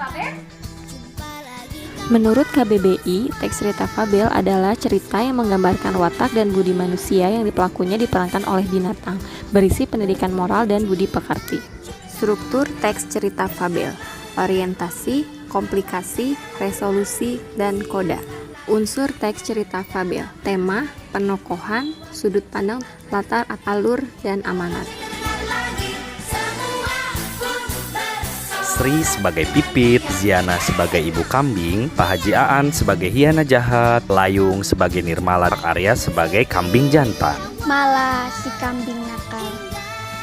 Fabel? Menurut KBBI, teks cerita fabel adalah cerita yang menggambarkan watak dan budi manusia yang pelakunya diperankan oleh binatang, berisi pendidikan moral dan budi pekerti. Struktur teks cerita fabel: orientasi, komplikasi, resolusi, dan koda. Unsur teks cerita fabel: tema, penokohan, sudut pandang, latar, alur, dan amanat. Sri sebagai Pipit, Ziana sebagai ibu kambing, Pak Haji Aan sebagai hiana jahat, Layung sebagai Nirmala, Arya sebagai kambing jantan. Mala si kambing nakal.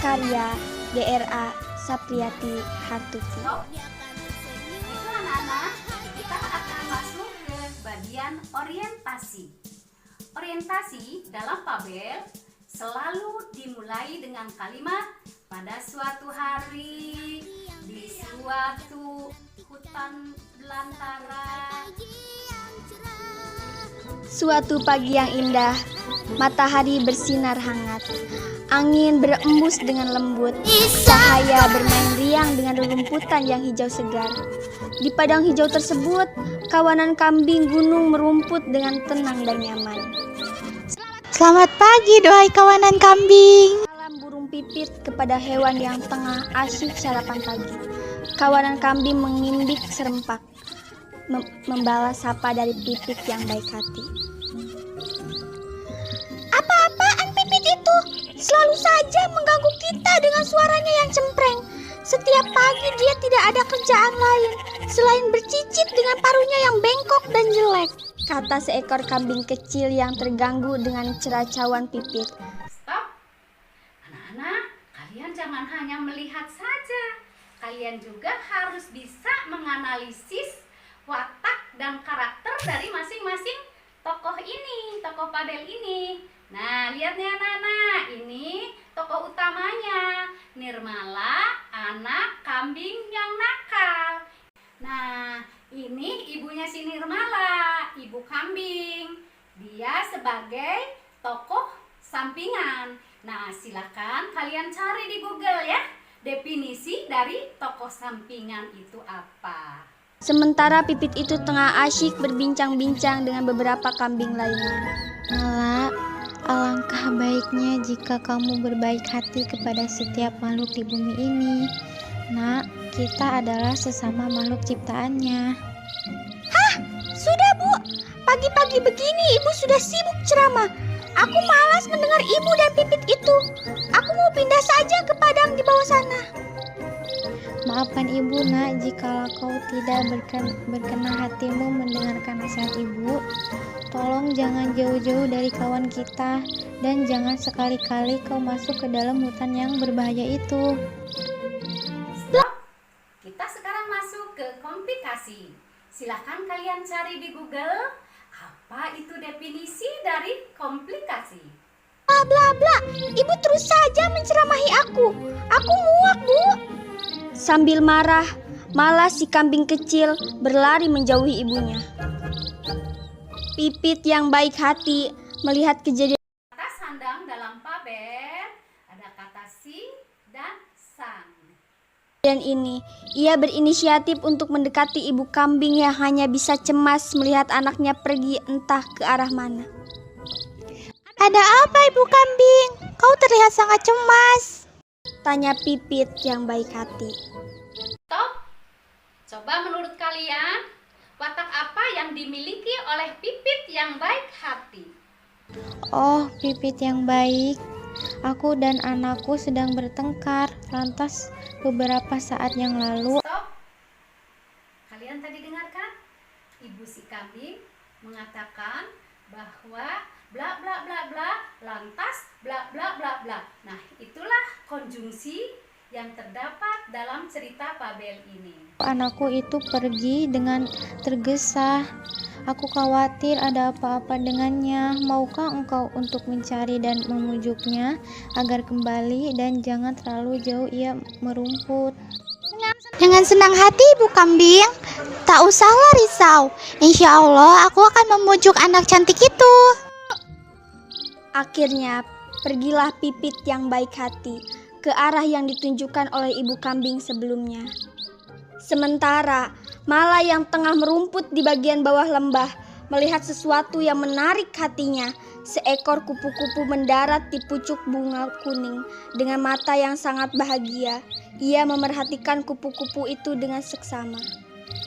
Karya DRA Sapriyati Hartuti. Itu anak-anak, kita akan masuk ke bagian orientasi. Orientasi dalam fabel selalu dimulai dengan kalimat pada suatu hari di suatu hutan belantara. Suatu pagi yang indah, matahari bersinar hangat, angin berembus dengan lembut, cahaya bermain riang dengan rerumputan yang hijau segar. Di padang hijau tersebut, kawanan kambing gunung merumput dengan tenang dan nyaman. Selamat pagi, doai kawanan kambing. Salam burung pipit kepada hewan yang tengah asyik sarapan pagi. Kawanan kambing mengindik serempak, membalas sapa dari pipit yang baik hati. Apa-apaan pipit itu? Selalu saja mengganggu kita dengan suaranya yang cempreng. Setiap pagi dia tidak ada kerjaan lain selain bercicit dengan paruhnya yang bengkok dan jelek, kata seekor kambing kecil yang terganggu dengan ceracauan pipit. Stop! Anak-anak, kalian jangan hanya melihat saja. Kalian juga harus bisa menganalisis watak dan karakter dari masing-masing tokoh ini, tokoh fabel ini. Nah, lihat nih anak-anak, ini tokoh utamanya, Nirmala, anak kambing yang nakal. Nah, ini ibunya si Nirmala, ibu kambing. Dia sebagai tokoh sampingan. Nah, silakan kalian cari di Google ya, definisi dari tokoh sampingan itu apa. Sementara pipit itu tengah asyik berbincang-bincang dengan beberapa kambing lainnya. Mala, alangkah baiknya jika kamu berbaik hati kepada setiap makhluk di bumi ini. Nak, kita adalah sesama makhluk ciptaannya. Hah, sudah Bu. Pagi-pagi begini ibu sudah sibuk ceramah. Aku malas mendengar ibu dan pipit itu. Aku mau pindah saja ke padang di bawah sana. Maafkan ibu nak jika kau tidak berkenan hatimu mendengarkan nasihat ibu. Tolong jangan jauh-jauh dari kawan kita dan jangan sekali-kali kau masuk ke dalam hutan yang berbahaya itu. Stop! Kita sekarang masuk ke komplikasi. Silahkan kalian cari di Google apa itu definisi dari komplikasi. Bla bla bla, ibu terus saja menceramahi aku. Aku muak Bu. Sambil marah, malah si kambing kecil berlari menjauhi ibunya. Pipit yang baik hati melihat kejadian. Kata sandang dalam fabel ada kata si dan sang. Dan ini, ia berinisiatif untuk mendekati ibu kambing yang hanya bisa cemas melihat anaknya pergi entah ke arah mana. Ada apa ibu kambing? Kau terlihat sangat cemas. Tanya pipit yang baik hati. Stop! Coba menurut kalian, watak apa yang dimiliki oleh pipit yang baik hati? Oh, pipit yang baik. Aku dan anakku sedang bertengkar. Lantas beberapa saat yang lalu. Stop! Kalian tadi dengarkan? Ibu si kambing mengatakan bahwa bla bla bla bla, lantas bla bla bla bla. Nah, itulah konjungsi yang terdapat dalam cerita fabel ini. Anakku itu pergi dengan tergesa. Aku khawatir ada apa-apa dengannya. Maukah engkau untuk mencari dan memujuknya agar kembali dan jangan terlalu jauh ia merumput? Dengan senang hati ibu kambing. Tak usahlah risau. Insya Allah aku akan memujuk anak cantik itu. Akhirnya, pergilah pipit yang baik hati ke arah yang ditunjukkan oleh ibu kambing sebelumnya. Sementara Mala yang tengah merumput di bagian bawah lembah melihat sesuatu yang menarik hatinya. Seekor kupu-kupu mendarat di pucuk bunga kuning. Dengan mata yang sangat bahagia, ia memerhatikan kupu-kupu itu dengan seksama.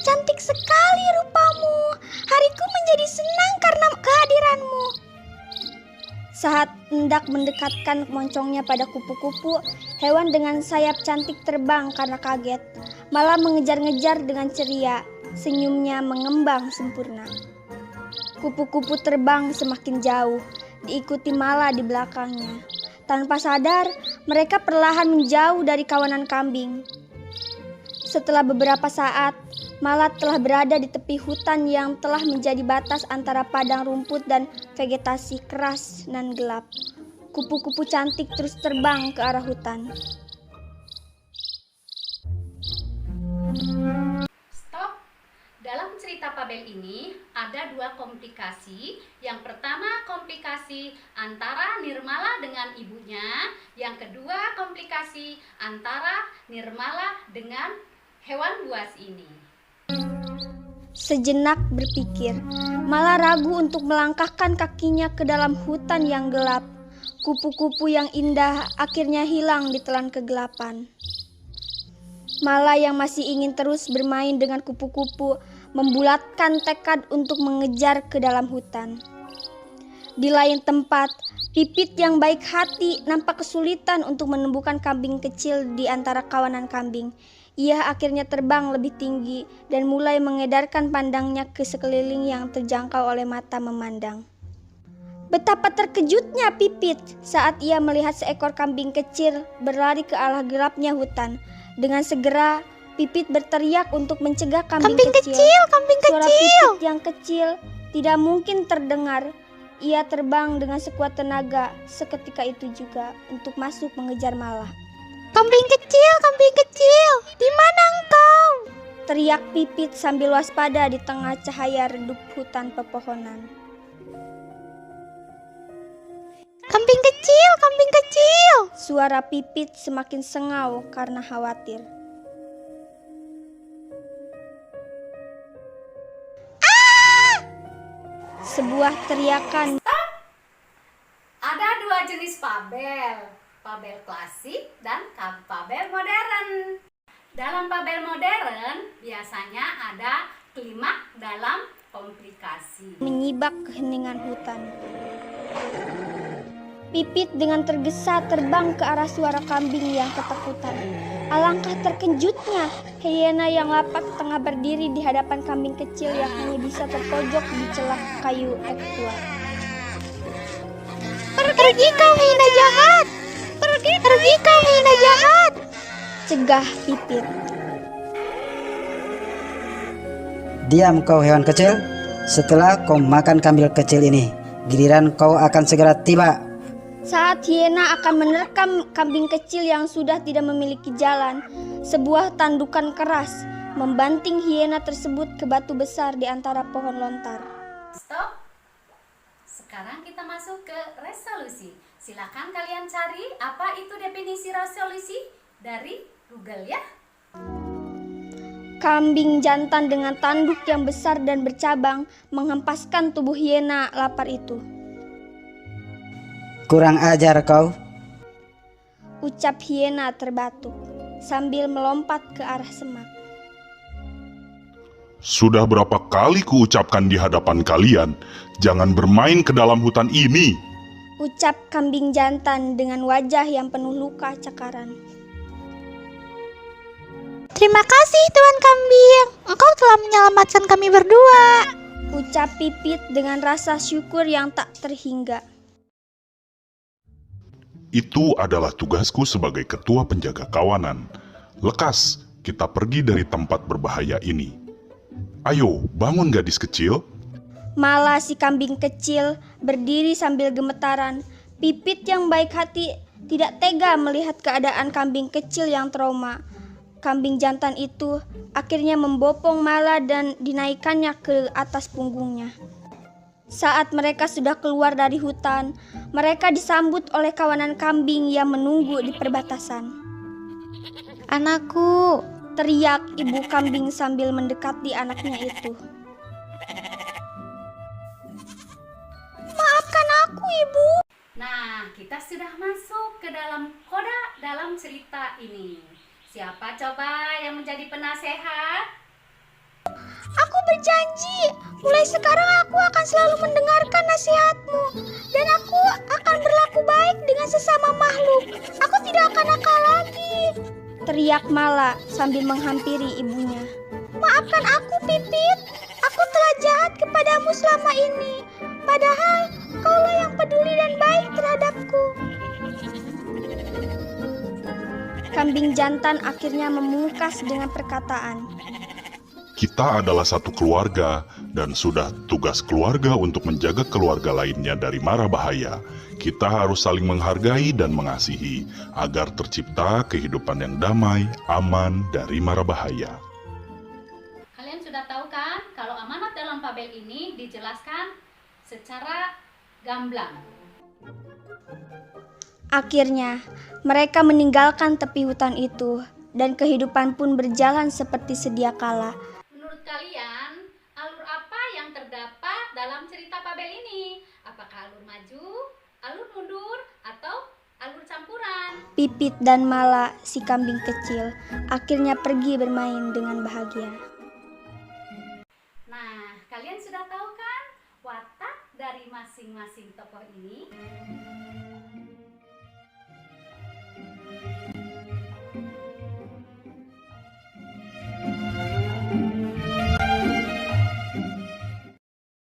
"Cantik sekali rupamu. Hariku menjadi senang karena kehadiranmu." Saat hendak mendekatkan moncongnya pada kupu-kupu, hewan dengan sayap cantik terbang karena kaget. Malah mengejar-ngejar dengan ceria, senyumnya mengembang sempurna. Kupu-kupu terbang semakin jauh, diikuti Mala di belakangnya. Tanpa sadar, mereka perlahan menjauh dari kawanan kambing. Setelah beberapa saat, Mala telah berada di tepi hutan yang telah menjadi batas antara padang rumput dan vegetasi keras dan gelap. Kupu-kupu cantik terus terbang ke arah hutan. Stop. Dalam cerita Fabel ini ada dua komplikasi. Yang pertama komplikasi antara Nirmala dengan ibunya. Yang kedua komplikasi antara Nirmala dengan hewan buas ini. Sejenak berpikir, Mala ragu untuk melangkahkan kakinya ke dalam hutan yang gelap. Kupu-kupu yang indah akhirnya hilang di telan kegelapan. Mala yang masih ingin terus bermain dengan kupu-kupu membulatkan tekad untuk mengejar ke dalam hutan. Di lain tempat, Pipit yang baik hati nampak kesulitan untuk menemukan kambing kecil di antara kawanan kambing. Ia akhirnya terbang lebih tinggi dan mulai mengedarkan pandangnya ke sekeliling yang terjangkau oleh mata memandang. Betapa terkejutnya Pipit saat ia melihat seekor kambing kecil berlari ke arah gelapnya hutan. Dengan segera, Pipit berteriak untuk mencegah kambing kecil. Suara Pipit yang kecil tidak mungkin terdengar. Ia terbang dengan sekuat tenaga seketika itu juga untuk masuk mengejar Mala. Kambing kecil, di mana engkau? Teriak Pipit sambil waspada di tengah cahaya redup hutan pepohonan. Kambing kecil. Suara Pipit semakin sengau karena khawatir. Sebuah teriakan. Ada dua jenis Fabel, Fabel klasik dan Fabel modern. Dalam Fabel modern biasanya ada klimaks dalam komplikasi. Menyibak keheningan hutan. Pipit dengan tergesa terbang ke arah suara kambing yang ketakutan. Alangkah terkejutnya, hiena yang lapak tengah berdiri di hadapan kambing kecil yang hanya bisa terpojok di celah kayu ek tua. Pergi kau hina jahat! Pergi kau hina jahat! Cegah Pipit. Diam kau hewan kecil. Setelah kau makan kambing kecil ini, giliran kau akan segera tiba. Saat hiena akan menerkam kambing kecil yang sudah tidak memiliki jalan, sebuah tandukan keras membanting hiena tersebut ke batu besar di antara pohon lontar. Stop. Sekarang kita masuk ke resolusi. Silakan kalian cari apa itu definisi resolusi dari Google ya. Kambing jantan dengan tanduk yang besar dan bercabang menghempaskan tubuh hiena lapar itu. Kurang ajar kau, ucap hiena terbatuk sambil melompat ke arah semak. Sudah berapa kali kuucapkan di hadapan kalian, jangan bermain ke dalam hutan ini. Ucap kambing jantan dengan wajah yang penuh luka cakaran. Terima kasih Tuan Kambing, engkau telah menyelamatkan kami berdua. Ucap Pipit dengan rasa syukur yang tak terhingga. Itu adalah tugasku sebagai ketua penjaga kawanan. Lekas, kita pergi dari tempat berbahaya ini. Ayo, bangun gadis kecil. Mala si kambing kecil berdiri sambil gemetaran. Pipit yang baik hati tidak tega melihat keadaan kambing kecil yang trauma. Kambing jantan itu akhirnya membopong Mala dan dinaikkannya ke atas punggungnya. Saat mereka sudah keluar dari hutan, mereka disambut oleh kawanan kambing yang menunggu di perbatasan. Anakku, teriak ibu kambing sambil mendekati anaknya itu. Maafkan aku, Ibu. Nah, kita sudah masuk ke dalam koda dalam cerita ini. Siapa coba yang menjadi penasehat? Aku berjanji, mulai sekarang aku akan selalu mendengarkan nasihatmu. Dan aku akan berlaku baik dengan sesama makhluk. Aku tidak akan nakal lagi, teriak Mala sambil menghampiri ibunya. Maafkan aku, Pipit. Aku telah jahat kepadamu selama ini. Padahal kaulah yang peduli dan baik terhadapku. Kambing jantan akhirnya memungkas dengan perkataan, Kita adalah satu keluarga dan sudah tugas keluarga untuk menjaga keluarga lainnya dari mara bahaya. Kita harus saling menghargai dan mengasihi agar tercipta kehidupan yang damai, aman dari mara bahaya. Kalian sudah tahu kan kalau amanat dalam fabel ini dijelaskan secara gamblang. Akhirnya, mereka meninggalkan tepi hutan itu dan kehidupan pun berjalan seperti sedia kala. Menurut kalian, alur apa yang terdapat dalam cerita fabel ini? Apakah alur maju, alur mundur, atau alur campuran? Pipit dan Mala, si kambing kecil, akhirnya pergi bermain dengan bahagia.